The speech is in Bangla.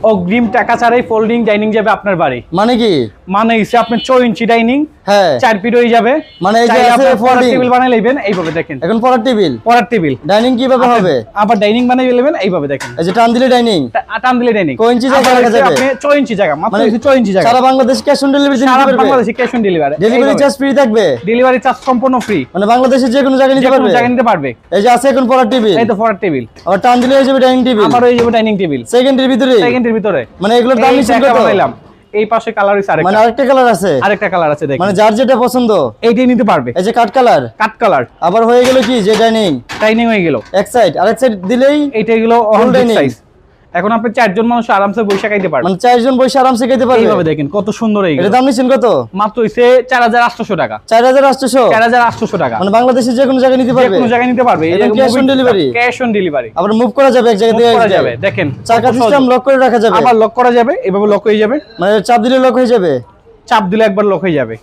অগ্রিম টাকা ছাড়াই ফোল্ডিং ডাইনিং যাবে আপনার বাড়ি। মানে কি? মানে হচ্ছে আপনার 6 ইঞ্চি ডাইনিং, হ্যাঁ 4 ফিট হয়ে যাবে। মানে এই যে চাইলে আছে আপনি পড়ার folding। টেবিল বানাই নেবেন, এইভাবে দেখেন। এখন পড়ার টেবিল, পড়ার টেবিল ডাইনিং কিভাবে হবে? আবার ডাইনিং বানাই নেবেন, এইভাবে দেখেন। এই যে টান দিলে ডাইনিং, টান দিলে ডাইনিং। কয় ইঞ্চি জায়গা রাখা যাবে? আপনি 6 ইঞ্চি জায়গা, মাত্র মানে 6 ইঞ্চি জায়গা। সারা বাংলাদেশ ক্যাশ অন ডেলিভারি দিতে সারা পারবে? বাংলাদেশে cash on delivery. Delivery charge free থাকবে? ডেলিভারি চার্জ সম্পূর্ণ ফ্রি। মানে বাংলাদেশের যে কোনো জায়গায় নিতে পারবে? জায়গা নিতে পারবে। এই যে আছে এখন পড়ার টেবিল, এই তো পড়ার টেবিল। আবার টান দিলে হয়ে যাবে ডাইনিং টেবিল, আবার হয়ে যাবে ডাইনিং টেবিল। সেকেন্ডের ভিতরে, সেকেন্ডের ভিতরে। মানে এগুলোর দাম নিচ্ছেন কত? বানাইলাম। এই পাশে কালার হইছে আরেকটা। মানে আরেকটা কালার আছে? আরেকটা কালার আছে দেখেন। মানে যার যেটা পছন্দ এইটাই নিতে পারবে। এই যে কাট কালার, কাট কালার। আবার হয়ে গেল কি যে ডাইনিং, ডাইনিং হয়ে গেল। এক সাইড আরেক সাইড দিলেই এইটা গেল অল dining। সাইজ। এখন আপনি 4 জন মানুষ আরামসে বসে খাইতে পারবেন। মানে 4 জন বসে আরামসে খেতে পারবে। এইভাবে দেখেন কত সুন্দর এই। এর দাম নিচ্ছেন কত? মাত্র হইছে 4800 টাকা। 4800? 4800 টাকা। মানে বাংলাদেশের যে কোনো জায়গায় নিতে যে পারবে? কোনো জায়গায় নিতে পারবে। এই যে cash on delivery? Cash on delivery. আবার মুভ করা যাবে এক জায়গা থেকে করা যাবে দেখেন। চাকা সিস্টেম লক করে রাখা যাবে? আবার লক করা যাবে, এভাবে লক হয়ে যাবে। মানে চাপ দিলে লক হয়ে যাবে? চাপ দিলে একবার লক হয়ে যাবে।